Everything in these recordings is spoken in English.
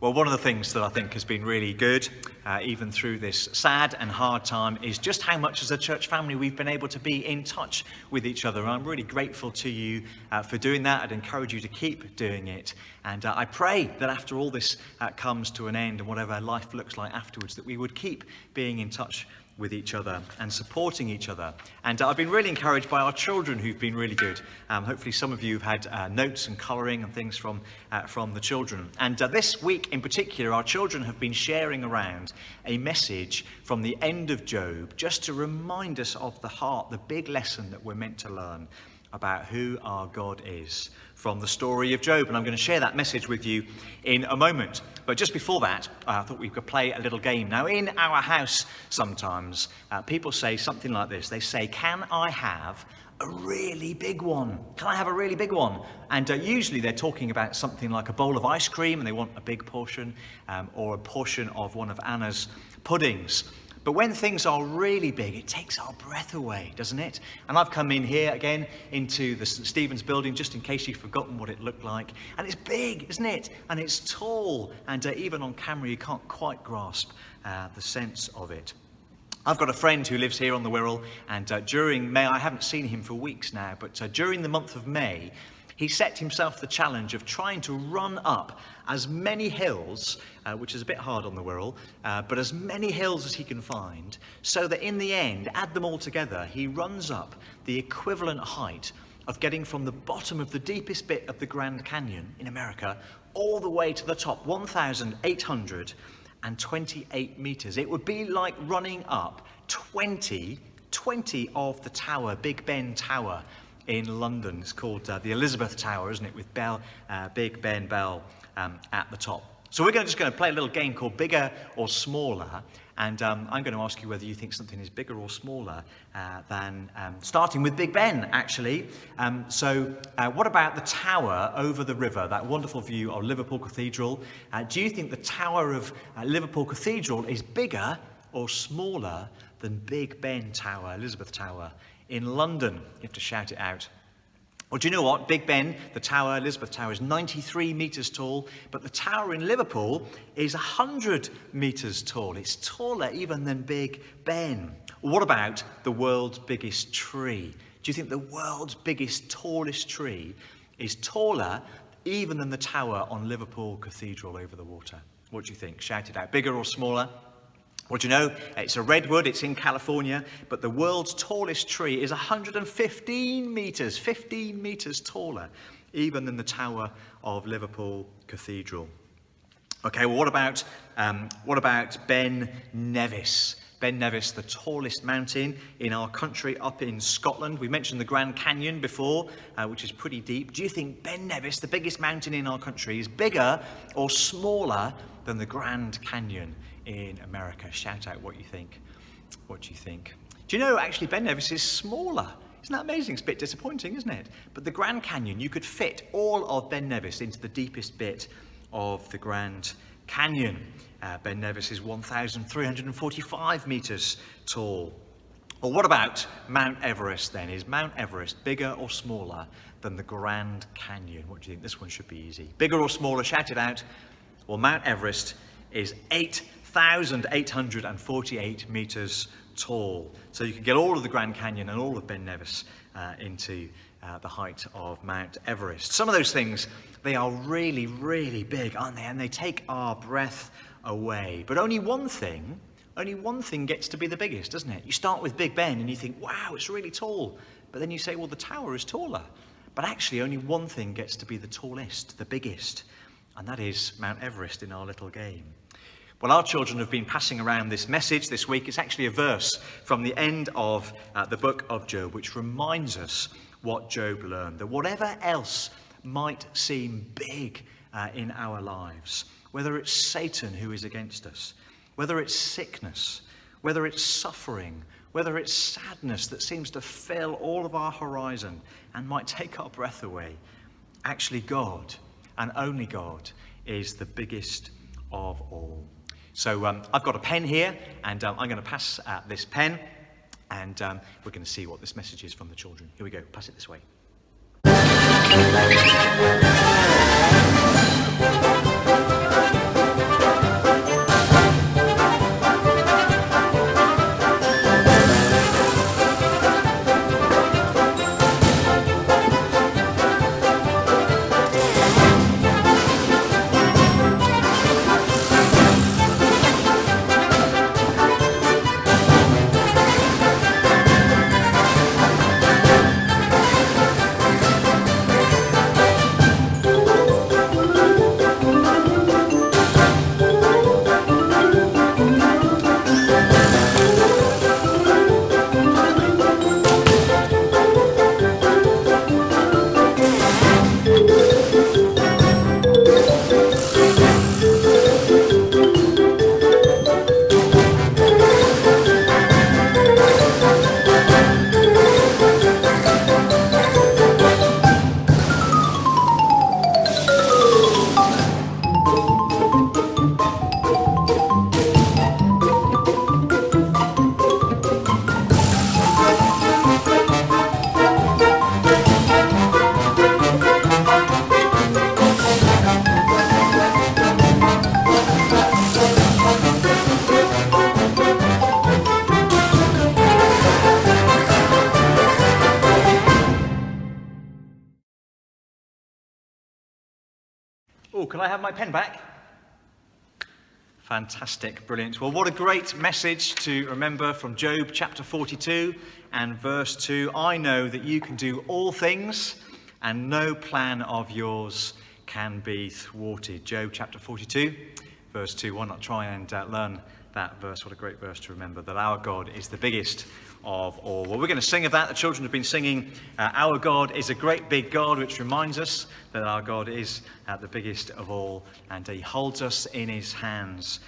Well, one of the things that I think has been really good, even through this sad and hard time, is just how much as a church family we've been able to be in touch with each other. And I'm really grateful to you for doing that. I'd encourage you to keep doing it. And I pray that after all this comes to an end and whatever life looks like afterwards, that we would keep being in touch with each other and supporting each other. And I've been really encouraged by our children who've been really good. Hopefully some of you have had notes and colouring and things from the children. And this week in particular, our children have been sharing around a message from the end of Job, just to remind us of the heart, the big lesson that we're meant to learn about who our God is from the story of Job. And I'm going to share that message with you in a moment. But just before that, I thought we could play a little game. Now, in our house, sometimes people say something like this. They say, "Can I have a really big one? Can I have a really big one?" And usually they're talking about something like a bowl of ice cream and they want a big portion, or a portion of one of Anna's puddings. But when things are really big, it takes our breath away, doesn't it? And I've come in here again into the St Stephens building, just in case you've forgotten what it looked like. And it's big, isn't it? And it's tall. And even on camera, you can't quite grasp the sense of it. I've got a friend who lives here on the Wirral, and during May, I haven't seen him for weeks now, but during the month of May, he set himself the challenge of trying to run up as many hills, which is a bit hard on the Wirral, but as many hills as he can find, so that in the end, add them all together, he runs up the equivalent height of getting from the bottom of the deepest bit of the Grand Canyon in America all the way to the top, 1,828 meters. It would be like running up 20 of the tower, Big Ben Tower, in London. It's called the Elizabeth Tower, isn't it, with Big Ben Bell at the top. So we're just going to play a little game called Bigger or Smaller, and I'm going to ask you whether you think something is bigger or smaller than, starting with Big Ben, actually. So what about the tower over the river, that wonderful view of Liverpool Cathedral? Do you think the tower of Liverpool Cathedral is bigger or smaller than Big Ben Tower, Elizabeth Tower, in London? You have to shout it out. Well, do you know what? Big Ben, the tower, Elizabeth Tower, is 93 metres tall, but the tower in Liverpool is 100 metres tall. It's taller even than Big Ben. What about the world's biggest tree? Do you think the world's biggest, tallest tree is taller even than the tower on Liverpool Cathedral over the water? What do you think? Shout it out. Bigger or smaller? Well, do you know, it's a redwood, it's in California, but the world's tallest tree is 115 metres, 15 metres taller, even than the tower of Liverpool Cathedral. Okay, well, what about Ben Nevis? Ben Nevis, the tallest mountain in our country up in Scotland. We mentioned the Grand Canyon before, which is pretty deep. Do you think Ben Nevis, the biggest mountain in our country, is bigger or smaller than the Grand Canyon in America? Shout out what you think. What do you think? Do you know, actually, Ben Nevis is smaller? Isn't that amazing? It's a bit disappointing, isn't it? But the Grand Canyon, you could fit all of Ben Nevis into the deepest bit of the Grand Canyon. Ben Nevis is 1,345 metres tall. Well, what about Mount Everest then? Is Mount Everest bigger or smaller than the Grand Canyon? What do you think? This one should be easy. Bigger or smaller? Shout it out. Well, Mount Everest is 8,848 metres tall. So you can get all of the Grand Canyon and all of Ben Nevis into the height of Mount Everest. Some of those things, they are really, really big, aren't they? And they take our breath away. But only one thing gets to be the biggest, doesn't it? You start with Big Ben and you think, wow, it's really tall. But then you say, well, the tower is taller. But actually, only one thing gets to be the tallest, the biggest. And that is Mount Everest in our little game. Well, our children have been passing around this message this week. It's actually a verse from the end of the book of Job, which reminds us what Job learned, that whatever else might seem big in our lives, whether it's Satan who is against us, whether it's sickness, whether it's suffering, whether it's sadness that seems to fill all of our horizon and might take our breath away, actually God, and only God, is the biggest of all. So I've got a pen here, and I'm going to pass this pen, and we're going to see what this message is from the children. Here we go. Pass it this way. Oh, can I have my pen back? Fantastic, brilliant. Well, what a great message to remember from Job chapter 42 and verse 2. I know that you can do all things and no plan of yours can be thwarted. Job chapter 42, verse 2. Why not try and learn that verse? What a great verse to remember, that our God is the biggest of all. Well, we're going to sing of that. The children have been singing Our God is a Great Big God, which reminds us that our God is the biggest of all, and he holds us in his hands,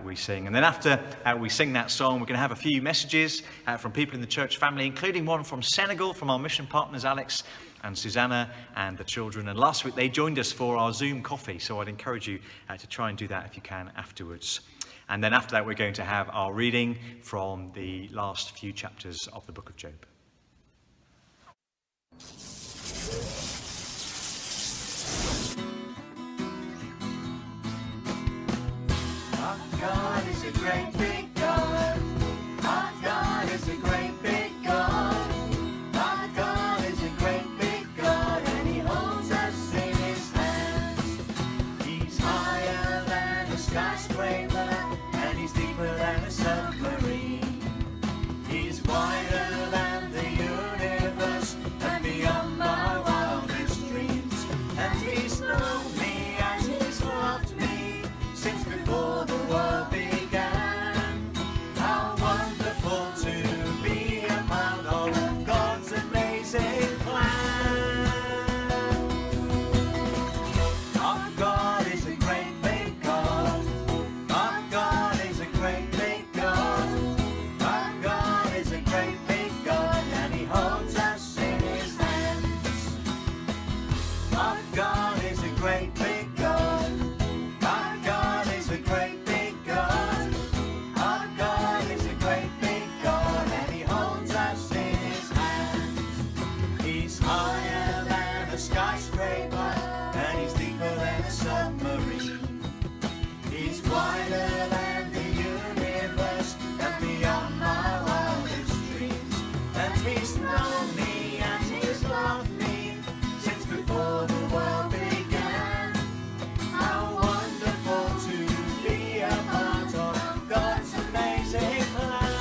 we sing. And then after we sing that song, we're going to have a few messages from people in the church family, including one from Senegal, from our mission partners Alex and Susanna and the children. And last week they joined us for our Zoom coffee, so I'd encourage you to try and do that if you can afterwards. And then after that, we're going to have our reading from the last few chapters of the book of Job. Our God is a great big God. Our God is a great big God. Our God is a great big God, and he holds us in his hands. He's higher than a skyscraper, and he's deeper than a submarine. He's wider than the universe, and beyond my wildest dreams. And he's known me and he's loved me since before the world began. How wonderful to be a part of God's amazing plan. Our God is a great big God. Our God is a great big God. Our God is a great big God, and he holds us in his hands. Our God is a great big God. Our God is a great big God. Our God is a great big God, and he holds us in his hands. He's higher than a skyscraper, and he's deeper than a submarine. He's wider than the universe, and beyond my wildest dreams. And he's known me and he's loved me since before the world began. How wonderful to be a part of God's amazing plan.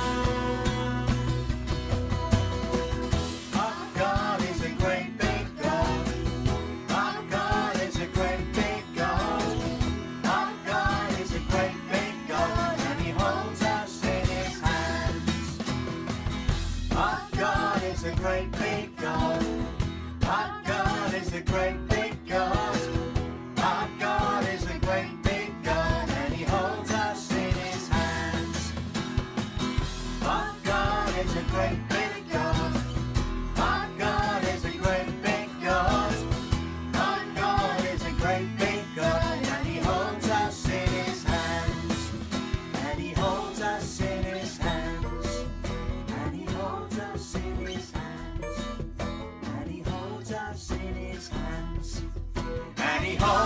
Our God is a great big God. Our God is a great big God. Our God is a great big God, and he holds us in his hands. Our God is a great big God. Our God is a great big God. Our God is a great big God, and he holds us in his hands. Our God is a great big God. Our God is a great big God. Our God is a great big God, and he holds us in his hands. And he holds us in his hands. And he holds us in his hands. And he holds us in his hands. And he holds